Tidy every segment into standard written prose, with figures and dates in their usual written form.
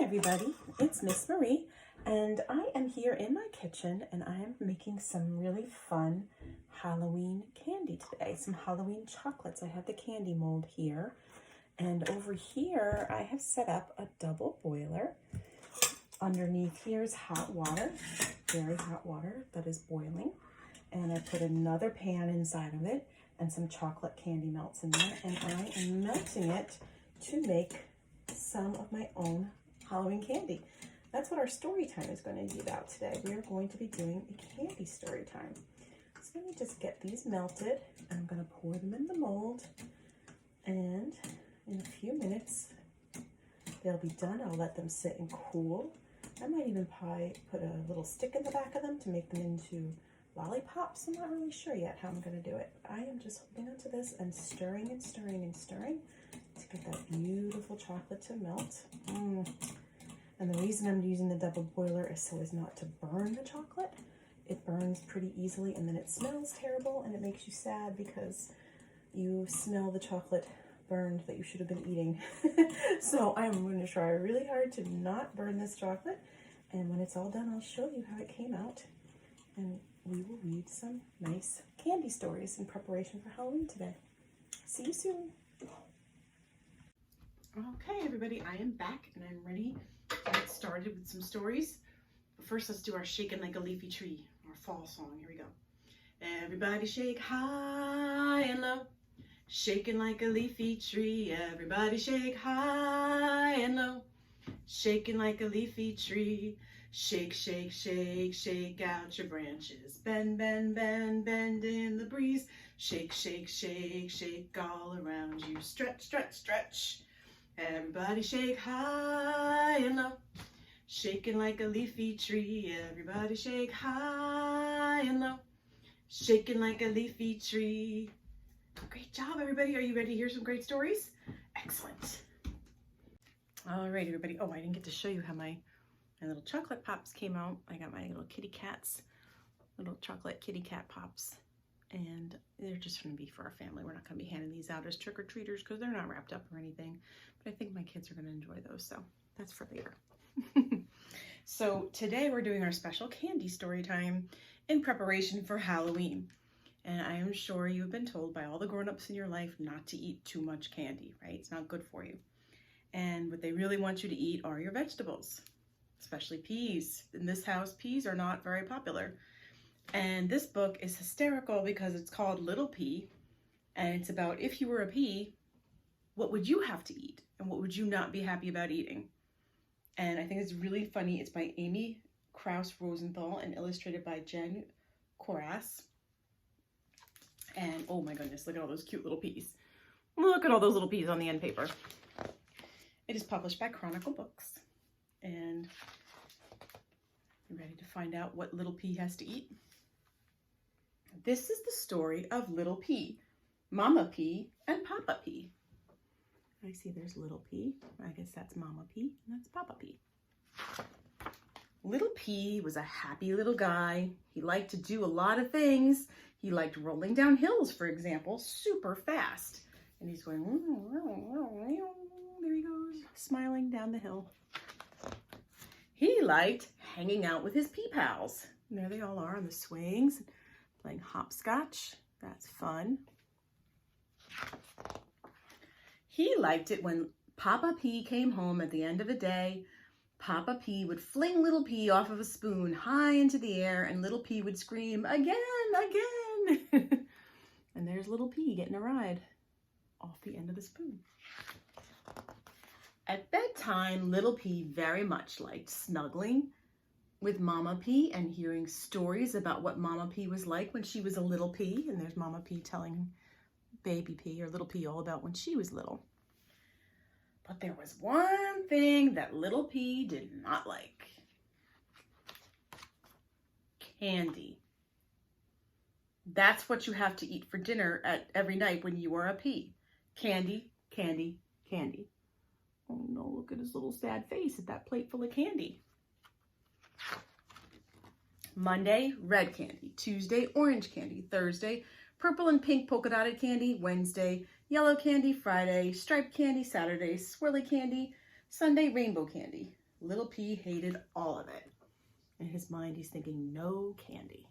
everybody, it's Miss Marie, and I am here in my kitchen and I am making some really fun Halloween candy today, some Halloween chocolates. I have the candy mold here, and over here I have set up a double boiler. Underneath here is hot water, very hot water that is boiling, and I put another pan inside of it and some chocolate candy melts in there, and I am melting it to make some of my own Halloween candy. That's what our story time is going to be about today. We are going to be doing a candy story time. So let me just get these melted. I'm going to pour them in the mold, and in a few minutes they'll be done. I'll let them sit and cool. I might even put a little stick in the back of them to make them into lollipops. I'm not really sure yet how I'm going to do it. I am just holding onto this and stirring and stirring and stirring to get that beautiful chocolate to melt. And the reason I'm using the double boiler is so as not to burn the chocolate. It burns pretty easily and then it smells terrible and it makes you sad because you smell the chocolate burned that you should have been eating. So I'm going to try really hard to not burn this chocolate, and when it's all done I'll show you how it came out, and we will read some nice candy stories in preparation for Halloween today. See you soon. Okay everybody, I am back and I'm ready to get started with some stories. But first let's do our shaking like a leafy tree, our fall song. Here we go. Everybody shake high and low, shaking like a leafy tree. Everybody shake high and low, shaking like a leafy tree. Shake, shake, shake, shake out your branches. Bend, bend, bend, bend in the breeze. Shake, shake, shake, shake all around you. Stretch, stretch, stretch. Everybody shake high and low, shaking like a leafy tree. Everybody shake high and low, shaking like a leafy tree. Great job, everybody. Are you ready to hear some great stories? Excellent. All right, everybody. Oh, I didn't get to show you how my little chocolate pops came out. I got my little kitty cats, little chocolate kitty cat pops. And they're just going to be for our family. We're not going to be handing these out as trick-or-treaters because they're not wrapped up or anything. But I think my kids are going to enjoy those, so that's for later. So today we're doing our special candy story time in preparation for Halloween. And I am sure you've been told by all the grown-ups in your life not to eat too much candy, right? It's not good for you. And what they really want you to eat are your vegetables, especially peas. In this house, peas are not very popular. And this book is hysterical because it's called Little Pea, and it's about if you were a pea, what would you have to eat and what would you not be happy about eating? And I think it's really funny. It's by Amy Krauss Rosenthal and illustrated by Jen Koras. And oh my goodness, look at all those cute little peas. Look at all those little peas on the end paper. It is published by Chronicle Books. And you ready to find out what Little Pea has to eat? This is the story of Little Pea, Mama Pea, and Papa Pea. I see there's Little Pea. I guess that's Mama Pea, and that's Papa Pea. Little Pea was a happy little guy. He liked to do a lot of things. He liked rolling down hills, for example, super fast. And he's going, there he goes, smiling down the hill. He liked hanging out with his pea pals. And there they all are on the swings, playing hopscotch. That's fun. He liked it when Papa Pea came home at the end of the day. Papa Pea would fling Little Pea off of a spoon high into the air, and Little Pea would scream, again, again. And there's Little Pea getting a ride off the end of the spoon. At bedtime, Little Pea very much liked snuggling with Mama Pea and hearing stories about what Mama Pea was like when she was a little pea. And there's Mama Pea telling Baby Pea or Little Pea all about when she was little. But there was one thing that Little Pea did not like. Candy. That's what you have to eat for dinner every night when you are a pea. Candy, candy, candy. Oh no, look at his little sad face at that plate full of candy. Monday, red candy. Tuesday, orange candy. Thursday, purple and pink polka dotted candy. Wednesday, yellow candy. Friday, striped candy. Saturday, swirly candy. Sunday, rainbow candy. Little P hated all of it. In his mind, he's thinking, no candy.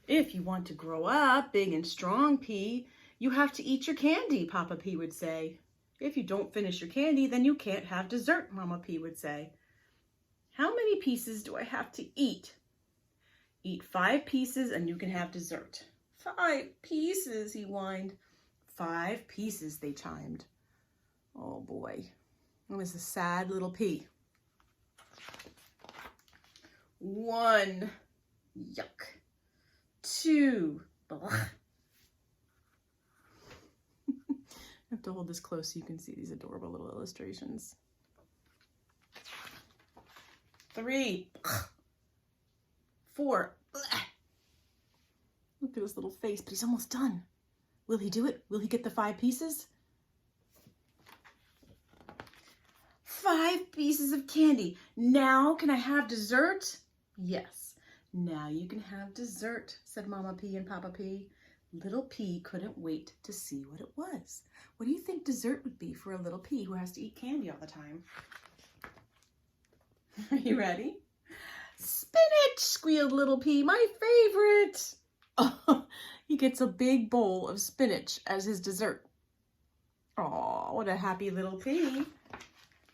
If you want to grow up big and strong, P, you have to eat your candy, Papa P would say. If you don't finish your candy, then you can't have dessert, Mama P would say. How many pieces do I have to eat? Eat 5 pieces and you can have dessert. 5 pieces, he whined. 5 pieces, they chimed. Oh boy, it was a sad little P. 1, yuck. 2, blah. I have to hold this close so you can see these adorable little illustrations. 3, 4, look at his little face, but he's almost done. Will he do it? Will he get the 5 pieces? 5 pieces of candy. Now can I have dessert? Yes, now you can have dessert, said Mama P and Papa P. Little P couldn't wait to see what it was. What do you think dessert would be for a little P who has to eat candy all the time? Are you ready? Spinach, squealed little P, my favorite. Oh, he gets a big bowl of spinach as his dessert. Oh, what a happy little P.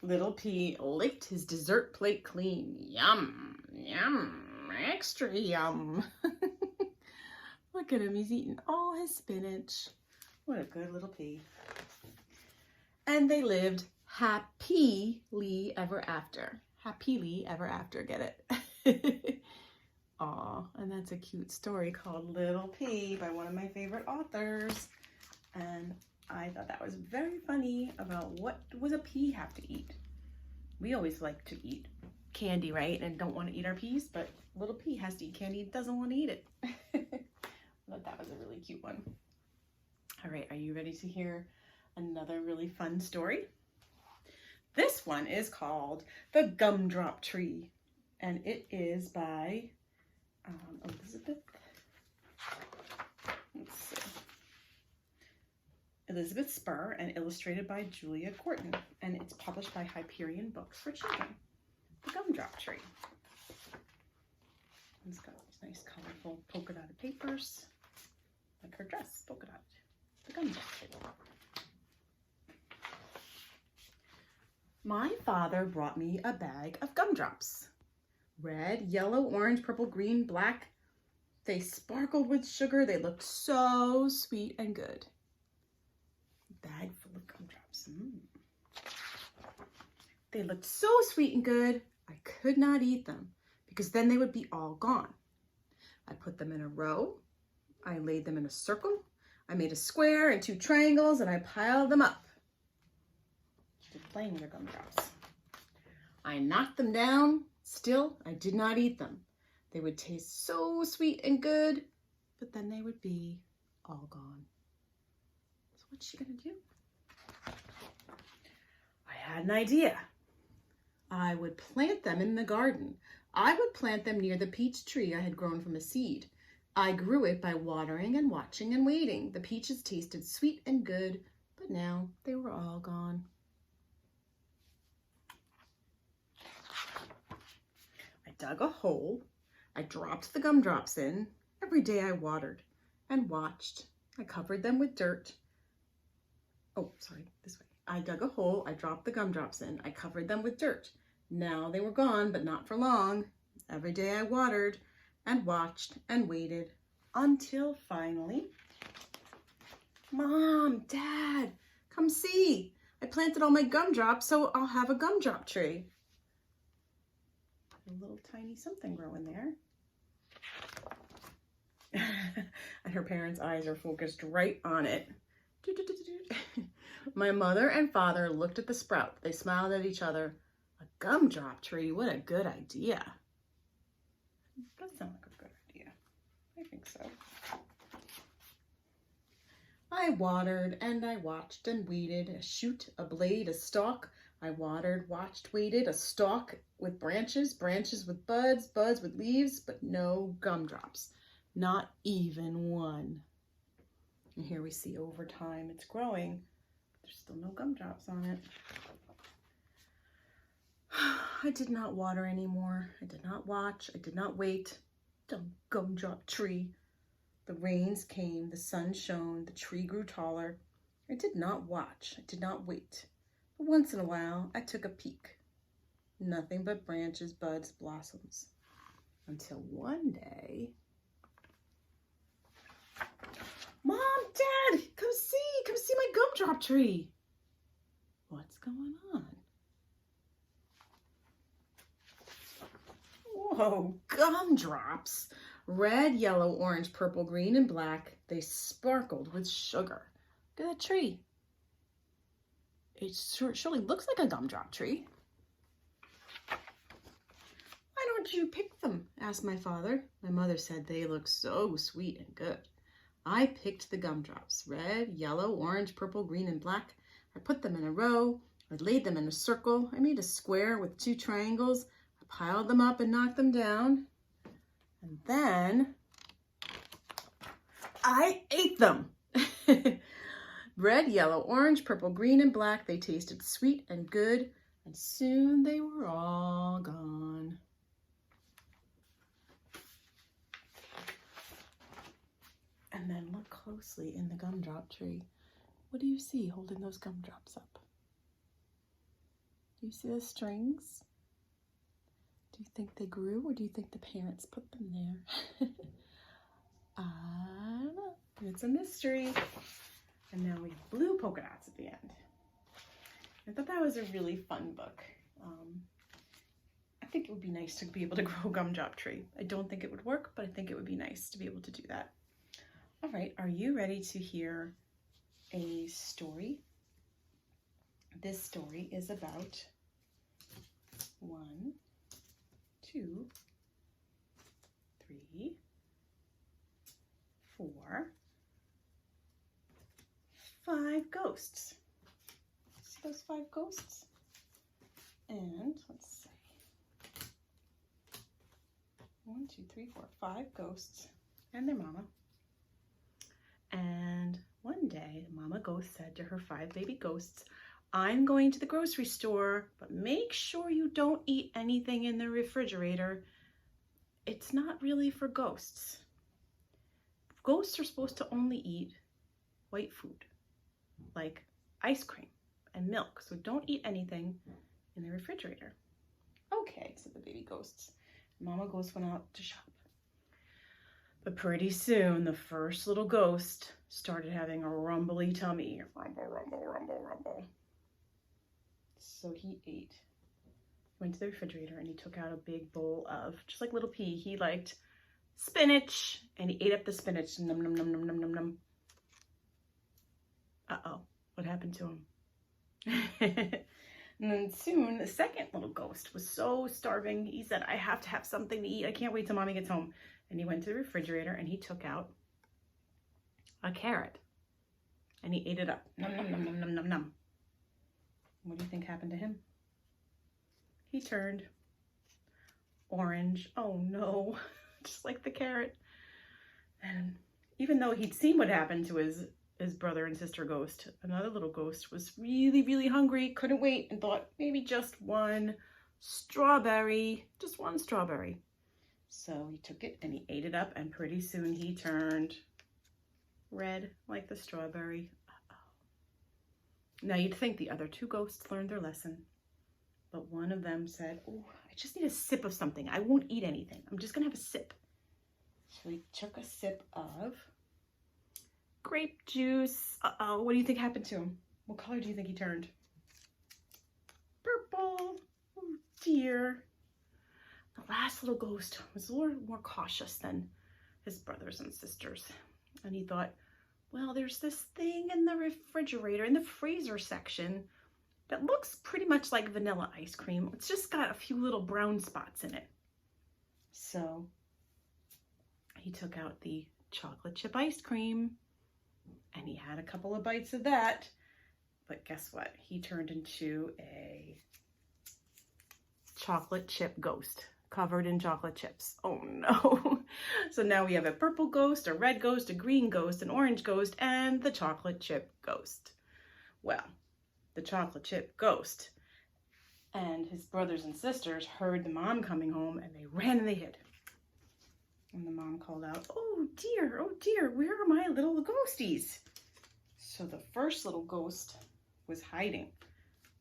Little P licked his dessert plate clean. Yum, yum, extra yum. Look at him, he's eating all his spinach. What a good little P. And they lived happily ever after. Happily ever after, get it? Aw, and that's a cute story called Little P by one of my favorite authors. And I thought that was very funny about what does a pea have to eat. We always like to eat candy, right? And don't want to eat our peas, but little P has to eat candy, doesn't want to eat it. I thought that was a really cute one. All right, are you ready to hear another really fun story? This one is called The Gumdrop Tree, and it is by Elizabeth. Let's see. Elizabeth Spur and illustrated by Julia Corton, and it's published by Hyperion Books for Children. The Gumdrop Tree. It's got these nice colorful polka dotted papers, like her dress, polka dotted. The Gumdrop Tree. My father brought me a bag of gumdrops. Red, yellow, orange, purple, green, black. They sparkled with sugar. They looked so sweet and good. Bag full of gumdrops. They looked so sweet and good, I could not eat them because then they would be all gone. I put them in a row. I laid them in a circle. I made a square and 2 triangles and I piled them up. Just playing with their gumdrops. I knocked them down. Still, I did not eat them. They would taste so sweet and good, but then they would be all gone. So what's she gonna do? I had an idea. I would plant them in the garden. I would plant them near the peach tree I had grown from a seed. I grew it by watering and watching and waiting. The peaches tasted sweet and good, but now they were all gone. I dug a hole. I dropped the gumdrops in. Every day I watered and watched. I covered them with dirt. Oh, sorry, this way. I dug a hole. I dropped the gumdrops in. I covered them with dirt. Now they were gone, but not for long. Every day I watered and watched and waited until finally, Mom, Dad, come see. I planted all my gumdrops, so I'll have a gumdrop tree. A little tiny something growing there. And her parents' eyes are focused right on it. My mother and father looked at the sprout. They smiled at each other. A gumdrop tree, what a good idea. That sounds like a good idea. I think so. I watered and I watched and weeded. A shoot, a blade, a stalk. I watered, watched, waited. A stalk with branches, branches with buds, buds with leaves, but no gumdrops. Not even one. And here we see over time it's growing. There's there's still no gumdrops on it. I did not water anymore. I did not watch. I did not wait. The gumdrop tree. The rains came, the sun shone, the tree grew taller. I did not watch. I did not wait. But once in a while, I took a peek. Nothing but branches, buds, blossoms. Until one day, Mom, Dad, come see my gumdrop tree. What's going on? Whoa, gumdrops. Red, yellow, orange, purple, green, and black. They sparkled with sugar. Look at that tree. It surely looks like a gumdrop tree. Why don't you pick them? Asked my father. My mother said they look so sweet and good. I picked the gumdrops. Red, yellow, orange, purple, green, and black. I put them in a row. I laid them in a circle. I made a square with 2 triangles. I piled them up and knocked them down. And then I ate them. Red, yellow, orange, purple, green, and black. They tasted sweet and good, and soon they were all gone. And then look closely in the gumdrop tree. What do you see holding those gumdrops up? Do you see the strings? Do you think they grew, or do you think the parents put them there? I don't know. It's a mystery. And now we have blue polka dots at the end. I thought that was a really fun book. I think it would be nice to be able to grow a gumdrop tree. I don't think it would work, but I think it would be nice to be able to do that. All right, are you ready to hear a story? This story is about 1, 2, 3, 4, 5 ghosts. See those 5 ghosts? And let's see. 1, 2, 3, 4, 5 ghosts and their mama. And one day, Mama Ghost said to her 5 baby ghosts, I'm going to the grocery store, but make sure you don't eat anything in the refrigerator. It's not really for ghosts. Ghosts are supposed to only eat white food, like ice cream and milk. So don't eat anything in the refrigerator. Okay, said the baby ghosts. Mama Ghost went out to shop. But pretty soon, the first little ghost started having a rumbly tummy. Rumble, rumble, rumble, rumble. So he ate. He went to the refrigerator and he took out a big bowl of, just like Little P, he liked spinach. And he ate up the spinach. Num, num, num, num, num, num, num. Uh-oh, what happened to him? And then soon, the second little ghost was so starving. He said, I have to have something to eat. I can't wait till Mommy gets home. And he went to the refrigerator and he took out a carrot and he ate it up. Num, num, num, num, num, num, num. What do you think happened to him? He turned orange. Oh no, just like the carrot. And even though he'd seen what happened to his brother and sister ghost, another little ghost was really, really hungry, couldn't wait, and thought maybe just one strawberry, just one strawberry. So he took it and he ate it up, and pretty soon he turned red like the strawberry. Uh-oh. Now you'd think the other 2 ghosts learned their lesson, but one of them said, oh, I just need a sip of something. I won't eat anything. I'm just gonna have a sip. So he took a sip of grape juice. Uh-oh, what do you think happened to him? What color do you think he turned? Purple. Oh dear. The last little ghost was a little more cautious than his brothers and sisters. And he thought, well, there's this thing in the refrigerator, in the freezer section, that looks pretty much like vanilla ice cream. It's just got a few little brown spots in it. So he took out the chocolate chip ice cream and he had a couple of bites of that. But guess what? He turned into a chocolate chip ghost covered in chocolate chips. Oh no. So now we have a purple ghost, a red ghost, a green ghost, an orange ghost, and the chocolate chip ghost. Well, the chocolate chip ghost. And his brothers and sisters heard the mom coming home and they ran and they hid. And the mom called out, oh dear, where are my little ghosties? So the first little ghost was hiding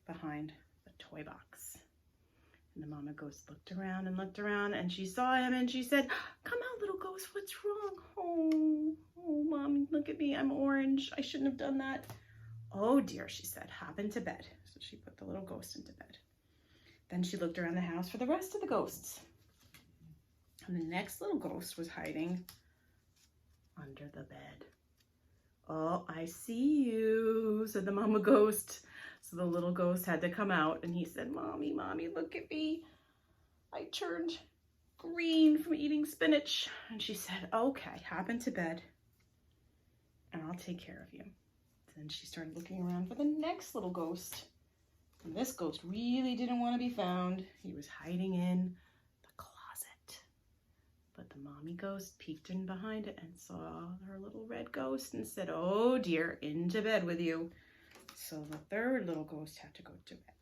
behind the toy box. And the mama ghost looked around and she saw him and she said, come out, little ghost, what's wrong? Oh, mommy, look at me, I'm orange. I shouldn't have done that. Oh dear, she said, hop into bed. So she put the little ghost into bed. Then she looked around the house for the rest of the ghosts. And the next little ghost was hiding under the bed. Oh, I see you, said the mama ghost. So the little ghost had to come out and he said, Mommy, look at me. I turned green from eating spinach. And she said, okay, hop into bed and I'll take care of you. Then she started looking around for the next little ghost. And this ghost really didn't want to be found. He was hiding in the closet. But the mommy ghost peeked in behind it and saw her little red ghost and said, oh dear, into bed with you. So the third little ghost had to go to bed.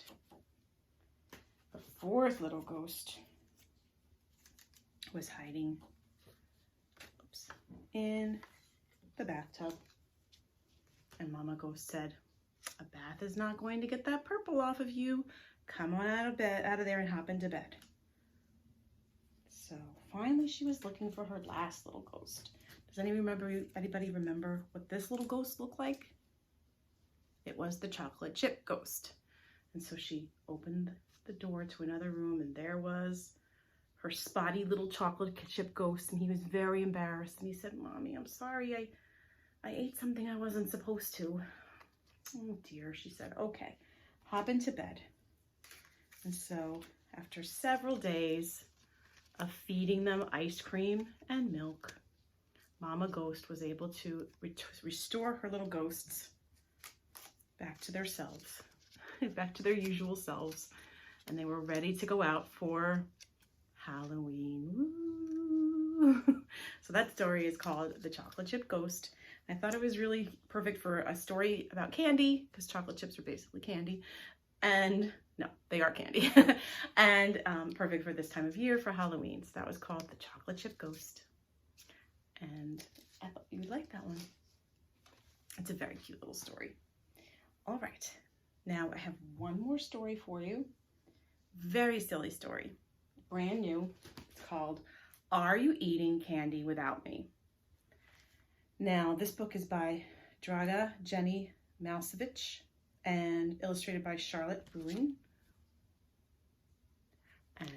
The fourth little ghost was hiding in the bathtub. And Mama Ghost said, a bath is not going to get that purple off of you. Come on out of there and hop into bed. So finally she was looking for her last little ghost. Does anybody remember what this little ghost looked like? It was the chocolate chip ghost. And so she opened the door to another room and there was her spotty little chocolate chip ghost, and he was very embarrassed. And he said, Mommy, I'm sorry, I ate something I wasn't supposed to. Oh dear, she said, okay, hop into bed. And so after several days of feeding them ice cream and milk, Mama Ghost was able to restore her little ghosts back to their selves, back to their usual selves. And they were ready to go out for Halloween. Woo! So that story is called The Chocolate Chip Ghost. I thought it was really perfect for a story about candy, because chocolate chips are basically candy. And no, they are candy. And perfect for this time of year for Halloween. So that was called The Chocolate Chip Ghost. And I thought you would like that one. It's a very cute little story. All right, now I have one more story for you. Very silly story, brand new. It's called, Are You Eating Candy Without Me? Now, this book is by Draga Jenny Malsevich and illustrated by Charlotte Bruin. And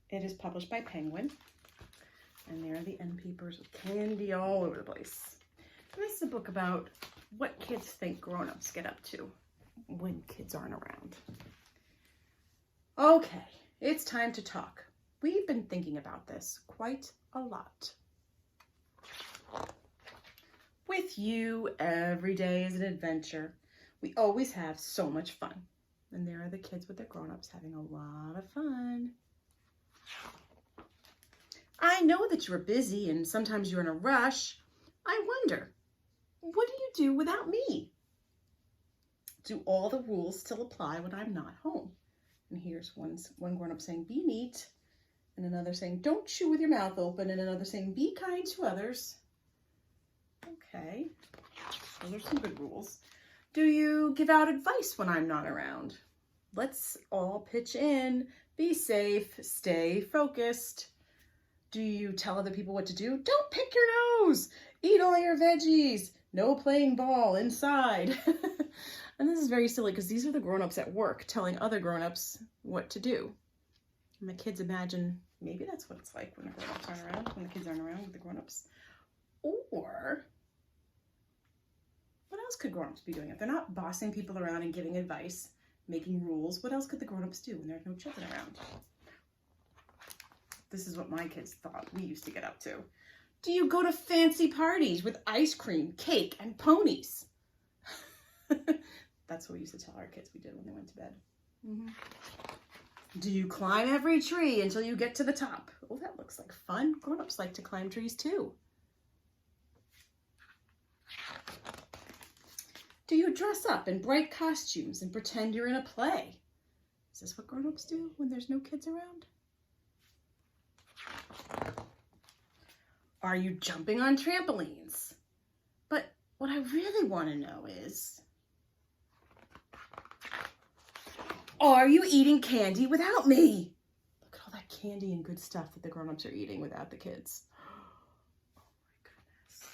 it is published by Penguin. And there are the end papers with candy all over the place. And this is a book about what kids think grown-ups get up to when kids aren't around. Okay, it's time to talk. We've been thinking about this quite a lot. With you, every day is an adventure. We always have so much fun. And there are the kids with their grown-ups having a lot of fun. I know that you're busy and sometimes you're in a rush. I wonder, what do you do without me? Do all the rules still apply when I'm not home? And here's one grown-up saying, be neat. And another saying, don't chew with your mouth open. And another saying, be kind to others. Okay, those are some good rules. Do you give out advice when I'm not around? Let's all pitch in. Be safe, stay focused. Do you tell other people what to do? Don't pick your nose. Eat all your veggies. No playing ball inside. And this is very silly because these are the grown-ups at work telling other grown-ups what to do. And the kids imagine maybe that's what it's like when the grown-ups aren't around, when the kids aren't around with the grown-ups. Or what else could grown-ups be doing? If they're not bossing people around and giving advice, making rules, what else could the grown-ups do when there's no children around? This is what my kids thought we used to get up to. Do you go to fancy parties with ice cream, cake, and ponies? That's what we used to tell our kids we did when they went to bed. Mm-hmm. Do you climb every tree until you get to the top? Oh, that looks like fun. Grown-ups like to climb trees too. Do you dress up in bright costumes and pretend you're in a play? Is this what grown-ups do when there's no kids around? Are you jumping on trampolines? But what I really want to know is, are you eating candy without me? Look at all that candy and good stuff that the grown-ups are eating without the kids. Oh my goodness.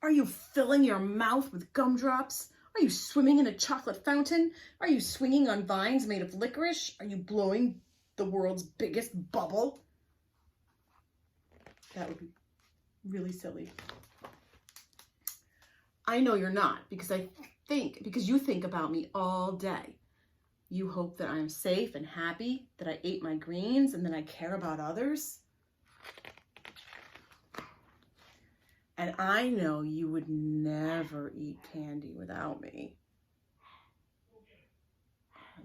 Are you filling your mouth with gumdrops? Are you swimming in a chocolate fountain? Are you swinging on vines made of licorice? Are you blowing the world's biggest bubble? That would be really silly. I know you're not, because you think about me all day. You hope that I'm safe and happy, that I ate my greens, and that I care about others. And I know you would never eat candy without me.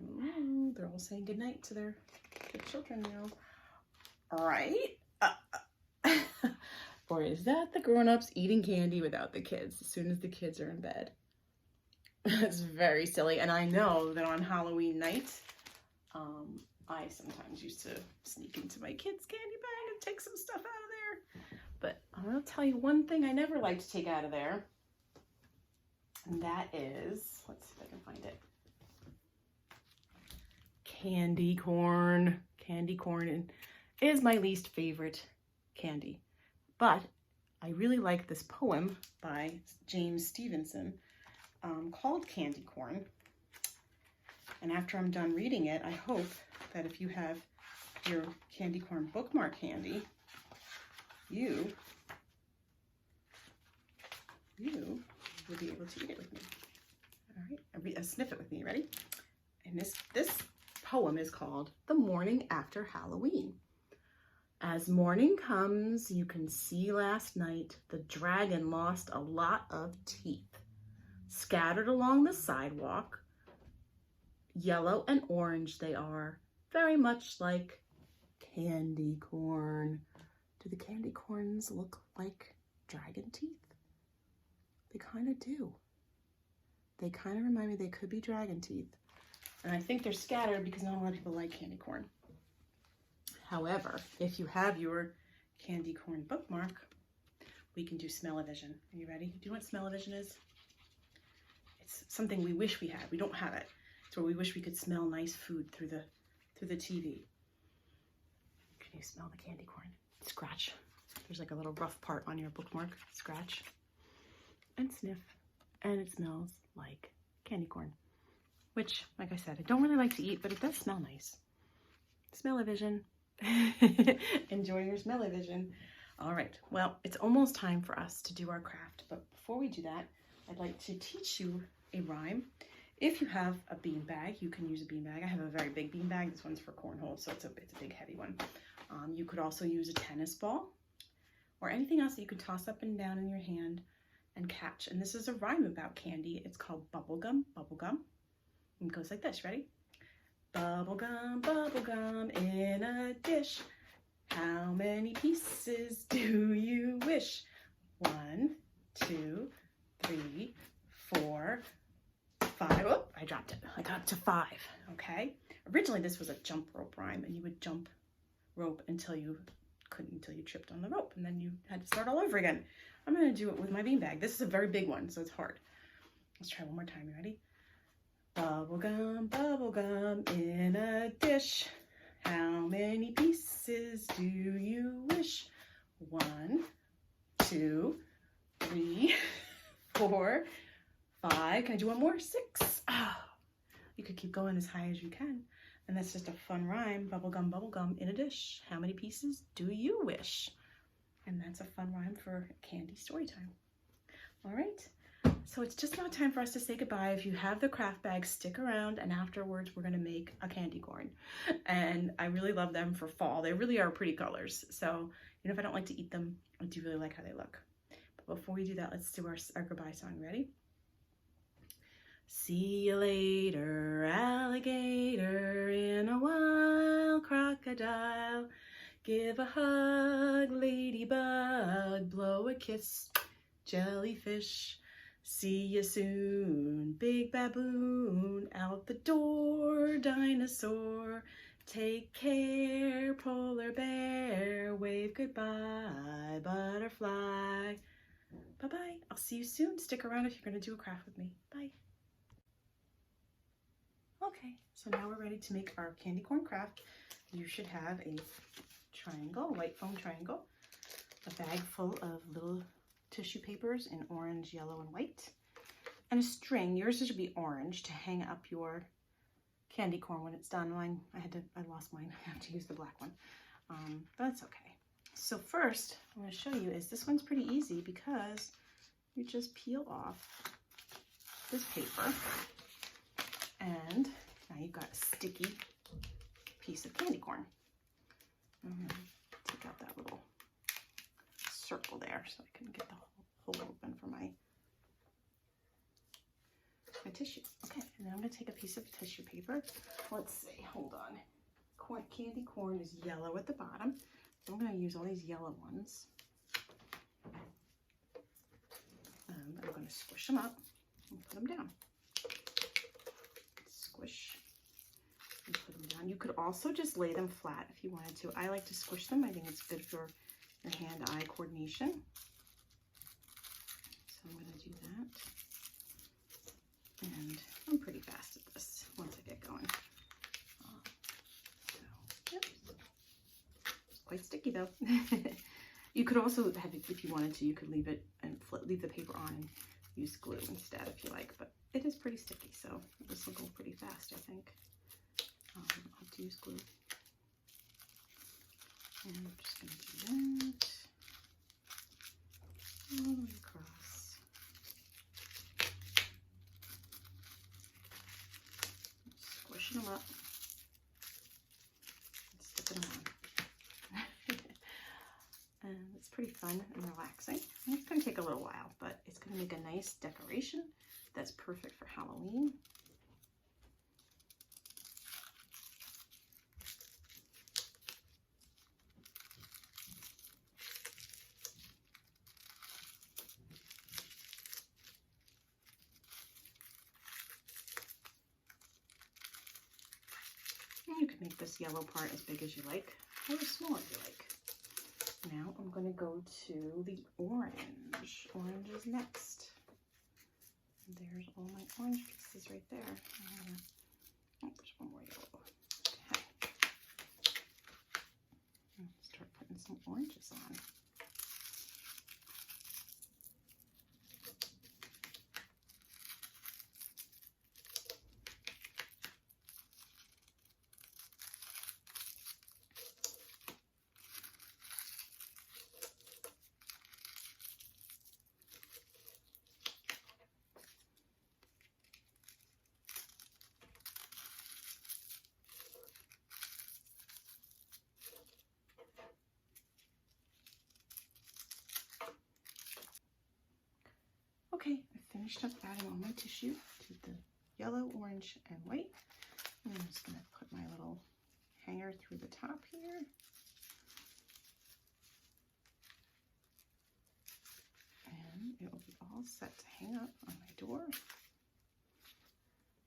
Ooh, they're all saying goodnight to their children now. All right. Or is that the grown-ups eating candy without the kids as soon as the kids are in bed? It's very silly. And I know that on Halloween night, I sometimes used to sneak into my kids' candy bag and take some stuff out of there. But I'm going to tell you one thing I never like to take out of there. And that is, let's see if I can find it. Candy corn. Candy corn is my least favorite candy. But I really like this poem by James Stevenson called Candy Corn. And after I'm done reading it, I hope that if you have your candy corn bookmark handy, you will be able to eat it with me. All right, sniff it with me. Ready? And this poem is called The Morning After Halloween. As morning comes, you can see last night the dragon lost a lot of teeth. Scattered along the sidewalk, yellow and orange they are, very much like candy corn. Do the candy corns look like dragon teeth? They kind of do. They kind of remind me they could be dragon teeth. And I think they're scattered because not a lot of people like candy corn. However, if you have your candy corn bookmark, we can do smell-o-vision. Are you ready? Do you know what smell-o-vision is? It's something we wish we had. We don't have it. It's where we wish we could smell nice food through the TV. Can you smell the candy corn? Scratch. There's like a little rough part on your bookmark. Scratch and sniff, and it smells like candy corn, which, like I said, I don't really like to eat, but it does smell nice. Smell-o-vision. Enjoy your smell-o-vision. All right, well, it's almost time for us to do our craft, but before we do that, I'd like to teach you a rhyme. If you have a bean bag, you can use a bean bag. I have a very big bean bag. This one's for cornhole, so it's a big, heavy one. You could also use a tennis ball or anything else that you could toss up and down in your hand and catch. And this is a rhyme about candy. It's called bubblegum, bubblegum. And it goes like this. Ready? Bubblegum, bubblegum in a dish. How many pieces do you wish? 1, 2, 3, 4, 5. Oh, I dropped it. I got up to 5. Okay. Originally, this was a jump rope rhyme, and you would jump rope until you tripped on the rope, and then you had to start all over again. I'm going to do it with my beanbag. This is a very big one, so it's hard. Let's try one more time. You ready? Bubblegum, bubblegum in a dish. How many pieces do you wish? 1, 2, 3, 4, 5. Can I do one more? 6. Oh, you could keep going as high as you can. And that's just a fun rhyme. Bubblegum, bubblegum in a dish. How many pieces do you wish? And that's a fun rhyme for candy story time. All right. So it's just about time for us to say goodbye. If you have the craft bags, stick around, and afterwards we're going to make a candy corn. And I really love them for fall. They really are pretty colors. So, you know, if I don't like to eat them, I do really like how they look. But before we do that, let's do our goodbye song. Ready? See you later, alligator in a wild crocodile. Give a hug, ladybug, blow a kiss jellyfish. See you soon, big baboon. Out the door, dinosaur. Take care, polar bear. Wave goodbye, butterfly. Bye-bye. I'll see you soon. Stick around if you're going to do a craft with me. Bye. Okay, so now we're ready to make our candy corn craft. You should have a triangle, a white foam triangle, a bag full of little tissue papers in orange, yellow, and white, and a string. Yours should be orange to hang up your candy corn when it's done. Mine, I lost mine. I have to use the black one, but that's okay. So first, I'm going to show you is this one's pretty easy because you just peel off this paper, and now you've got a sticky piece of candy corn. Take out that little circle there so I can get the hole open for my tissue. Okay, and then I'm going to take a piece of tissue paper. Let's see, hold on. Candy corn is yellow at the bottom, so I'm going to use all these yellow ones. And I'm going to squish them up and put them down. Squish and put them down. You could also just lay them flat if you wanted to. I like to squish them. I think it's good for your hand-eye coordination. So I'm going to do that. And I'm pretty fast at this once I get going. Yep. It's quite sticky though. You could also have it, if you wanted to, you could leave it and leave the paper on and use glue instead if you like, but it is pretty sticky, so this will go pretty fast, I think. I'll have to use glue. And I'm just going to do that all the way across. Squishing them up and sticking them on. And it's pretty fun and relaxing. And it's going to take a little while, but it's going to make a nice decoration that's perfect for Halloween. You can make this yellow part as big as you like, or as small as you like. Now I'm going to go to the orange. Orange is next. There's all my orange pieces right there. Oh, there's one more yellow. Okay. Start putting some oranges on. Okay, I finished up adding all my tissue to the yellow, orange, and white. And I'm just going to put my little hanger through the top here. And it will be all set to hang up on my door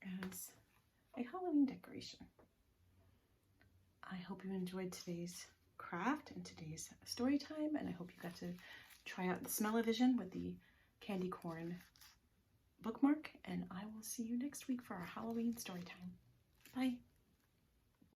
as a Halloween decoration. I hope you enjoyed today's craft and today's story time, and I hope you got to try out the Smell-O-Vision with the candy corn bookmark, and I will see you next week for our Halloween story time. Bye.